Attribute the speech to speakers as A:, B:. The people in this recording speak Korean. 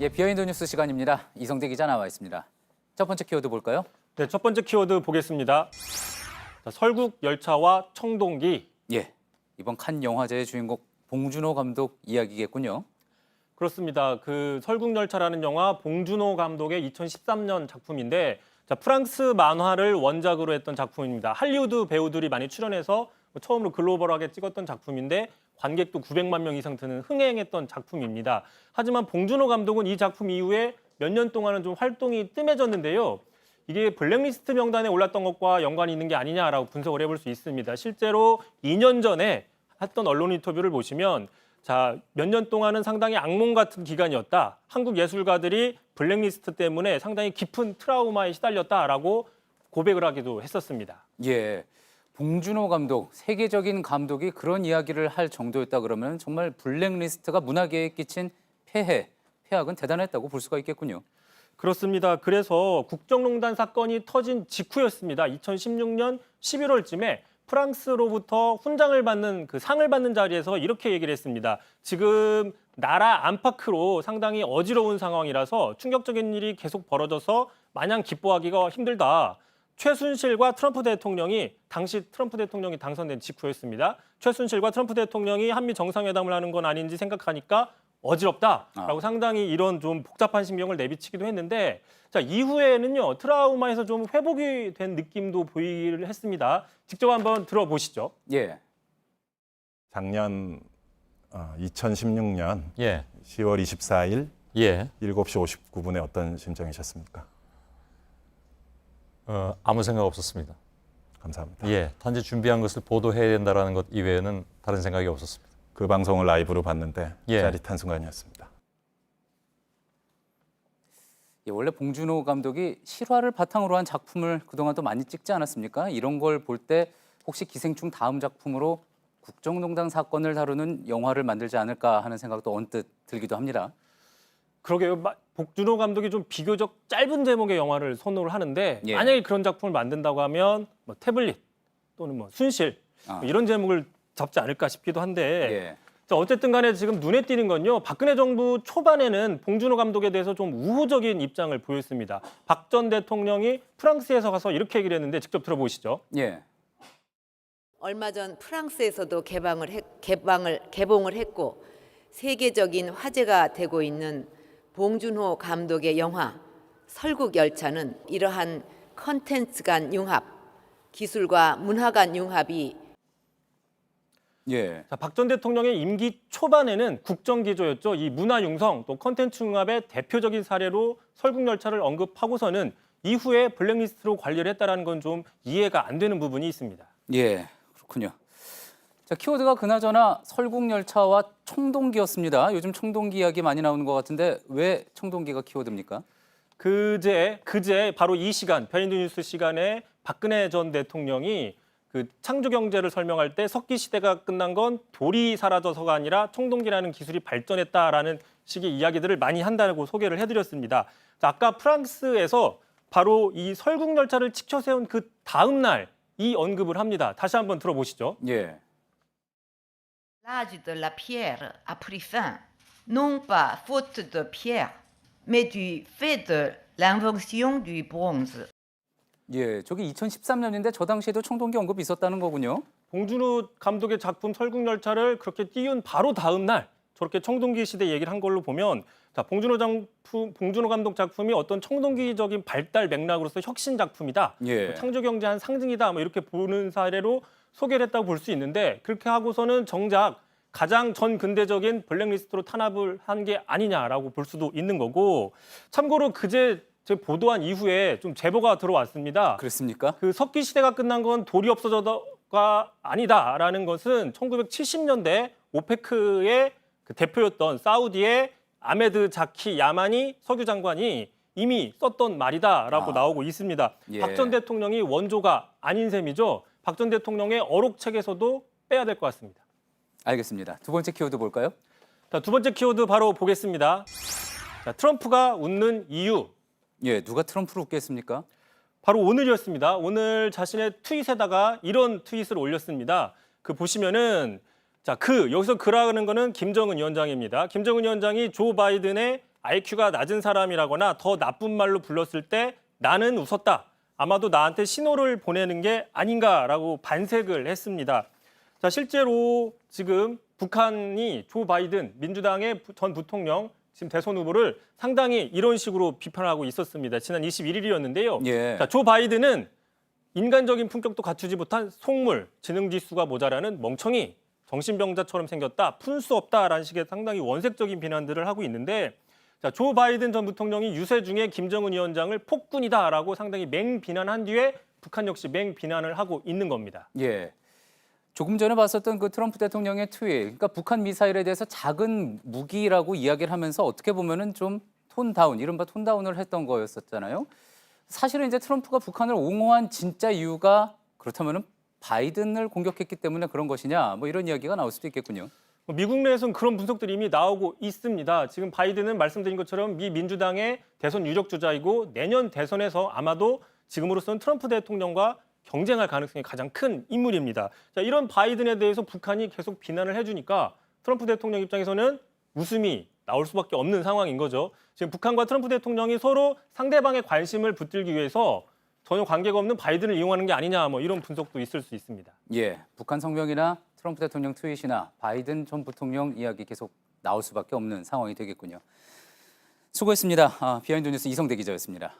A: 비하인드 뉴스 시간입니다. 이성대 기자 나와 있습니다. 첫 번째 키워드 볼까요?
B: 네, 첫 번째 키워드 보겠습니다. 자, 설국 열차와 청동기.
A: 이번 칸 영화제의 주인공 봉준호 감독 이야기겠군요.
B: 그렇습니다. 그 설국 열차라는 영화 봉준호 감독의 2013년 작품인데 프랑스 만화를 원작으로 했던 작품입니다. 할리우드 배우들이 많이 출연해서 처음으로 글로벌하게 찍었던 작품인데 관객도 900만 명 이상 드는 흥행했던 작품입니다. 하지만 봉준호 감독은 이 작품 이후에 몇 년 동안은 좀 활동이 뜸해졌는데요. 이게 블랙리스트 명단에 올랐던 것과 연관이 있는 게 아니냐라고 분석을 해볼 수 있습니다. 실제로 2년 전에 했던 언론 인터뷰를 보시면 몇 년 동안은 상당히 악몽 같은 기간이었다. 한국 예술가들이 블랙리스트 때문에 상당히 깊은 트라우마에 시달렸다라고 고백을 하기도 했었습니다.
A: 봉준호 감독, 세계적인 감독이 그런 이야기를 할 정도였다 그러면 정말 블랙리스트가 문화계에 끼친 폐악은 대단했다고 볼 수가 있겠군요.
B: 그렇습니다. 그래서 국정농단 사건이 터진 직후였습니다. 2016년 11월쯤에 프랑스로부터 훈장을 받는 상을 받는 자리에서 이렇게 얘기를 했습니다. 지금 나라 안팎으로 상당히 어지러운 상황이라서 충격적인 일이 계속 벌어져서 마냥 기뻐하기가 힘들다. 최순실과 트럼프 대통령이 당시 트럼프 대통령이 당선된 직후였습니다. 최순실과 트럼프 대통령이 한미 정상회담을 하는 건 아닌지 생각하니까 어지럽다라고 상당히 이런 좀 복잡한 신경을 내비치기도 했는데 이후에는요 트라우마에서 좀 회복이 된 느낌도 보이기를 했습니다. 직접 한번 들어보시죠.
C: 작년 2016년 10월 24일 7시 59분에 어떤 심정이셨습니까?
D: 아무 생각 없었습니다.
C: 감사합니다.
D: 단지 준비한 것을 보도해야 된다는 것 이외에는 다른 생각이 없었습니다.
C: 그 방송을 라이브로 봤는데 짜릿한 순간이었습니다.
A: 원래 봉준호 감독이 실화를 바탕으로 한 작품을 그동안 또 많이 찍지 않았습니까? 이런 걸 볼 때 혹시 기생충 다음 작품으로 국정농단 사건을 다루는 영화를 만들지 않을까 하는 생각도 언뜻 들기도 합니다.
B: 그러게요. 봉준호 감독이 좀 비교적 짧은 제목의 영화를 선호를 하는데 만약에 그런 작품을 만든다고 하면 태블릿 또는 순실 이런 제목을 잡지 않을까 싶기도 한데 어쨌든 간에 지금 눈에 띄는 건요. 박근혜 정부 초반에는 봉준호 감독에 대해서 좀 우호적인 입장을 보였습니다. 박 전 대통령이 프랑스에서 가서 이렇게 얘기를 했는데 직접 들어보시죠.
E: 얼마 전 프랑스에서도 개봉을 했고 세계적인 화제가 되고 있는 봉준호 감독의 영화 설국 열차는 이러한 컨텐츠 간 융합, 기술과 문화 간 융합이
B: 박 전 대통령의 임기 초반에는 국정기조였죠. 이 문화융성 또 컨텐츠 융합의 대표적인 사례로 설국열차를 언급하고서는 이후에 블랙리스트로 관리를 했다는 건 좀 이해가 안 되는 부분이 있습니다.
A: 그렇군요. 키워드가 그나저나 설국열차와 청동기였습니다. 요즘 청동기 이야기 많이 나오는 것 같은데 왜 청동기가 키워드입니까?
B: 그제 바로 이 시간 비하인드 뉴스 시간에 박근혜 전 대통령이 창조 경제를 설명할 때 석기 시대가 끝난 건 돌이 사라져서가 아니라 청동기라는 기술이 발전했다라는 식의 이야기들을 많이 한다고 소개를 해드렸습니다. 아까 프랑스에서 바로 이 설국 열차를 치켜 세운 그 다음 날 이 언급을 합니다. 다시 한번 들어보시죠.
F: L'âge de la pierre a pris fin, non pas faute de pierre, mais du fait de l'invention du bronze.
A: 저기 2013년인데 저 당시에도 청동기 언급이 있었다는 거군요.
B: 봉준호 감독의 작품 설국열차를 그렇게 띄운 바로 다음 날 저렇게 청동기 시대 얘기를 한 걸로 보면 봉준호 감독 작품이 어떤 청동기적인 발달 맥락으로서 혁신 작품이다. 창조 경제의 한 상징이다. 이렇게 보는 사례로 소개를 했다고 볼 수 있는데 그렇게 하고서는 정작 가장 전 근대적인 블랙리스트로 탄압을 한 게 아니냐라고 볼 수도 있는 거고 참고로 그제 제가 보도한 이후에 좀 제보가 들어왔습니다.
A: 그렇습니까?
B: 석기 시대가 끝난 건 돌이 없어져가 아니다라는 것은 1970년대 오페크의 대표였던 사우디의 아메드 자키 야마니 석유 장관이 이미 썼던 말이다라고 나오고 있습니다. 박 전 대통령이 원조가 아닌 셈이죠. 박 전 대통령의 어록책에서도 빼야 될 것 같습니다.
A: 알겠습니다. 두 번째 키워드 볼까요?
B: 두 번째 키워드 바로 보겠습니다. 트럼프가 웃는 이유.
A: 누가 트럼프를 웃겠습니까?
B: 바로 오늘이었습니다. 오늘 자신의 트윗에다가 이런 트윗을 올렸습니다. 보시면은 여기서 그라는 거는 김정은 위원장입니다. 김정은 위원장이 조 바이든의 IQ가 낮은 사람이라거나 더 나쁜 말로 불렀을 때 나는 웃었다. 아마도 나한테 신호를 보내는 게 아닌가라고 반색을 했습니다. 자, 실제로 지금 북한이 조 바이든 민주당의 전 부통령 지금 대선 후보를 상당히 이런 식으로 비판하고 있었습니다. 지난 21일이었는데요.
A: 예.
B: 자, 조 바이든은 인간적인 품격도 갖추지 못한 속물, 지능 지수가 모자라는 멍청이, 정신병자처럼 생겼다, 푼 수 없다라는 식의 상당히 원색적인 비난들을 하고 있는데 자, 조 바이든 전 부통령이 유세 중에 김정은 위원장을 폭군이다라고 상당히 맹비난한 뒤에 북한 역시 맹비난을 하고 있는 겁니다.
A: 예. 조금 전에 봤었던 그 트럼프 대통령의 트윗, 그러니까 북한 미사일에 대해서 작은 무기라고 이야기를 하면서 어떻게 보면은 좀 톤다운, 이른바 톤다운을 했던 거였었잖아요. 사실은 이제 트럼프가 북한을 옹호한 진짜 이유가 그렇다면은 바이든을 공격했기 때문에 그런 것이냐, 뭐 이런 이야기가 나올 수도 있겠군요.
B: 미국 내에서는 그런 분석들이 이미 나오고 있습니다. 지금 바이든은 말씀드린 것처럼 미 민주당의 대선 유력 주자이고 내년 대선에서 아마도 지금으로서는 트럼프 대통령과 경쟁할 가능성이 가장 큰 인물입니다. 자, 이런 바이든에 대해서 북한이 계속 비난을 해주니까 트럼프 대통령 입장에서는 웃음이 나올 수밖에 없는 상황인 거죠. 지금 북한과 트럼프 대통령이 서로 상대방의 관심을 붙들기 위해서 전혀 관계가 없는 바이든을 이용하는 게 아니냐, 뭐 이런 분석도 있을 수 있습니다.
A: 예, 북한 성명이나 트럼프 대통령 트윗이나 바이든 전 부통령 이야기 계속 나올 수밖에 없는 상황이 되겠군요. 수고했습니다. 비하인드 뉴스 이성대 기자였습니다.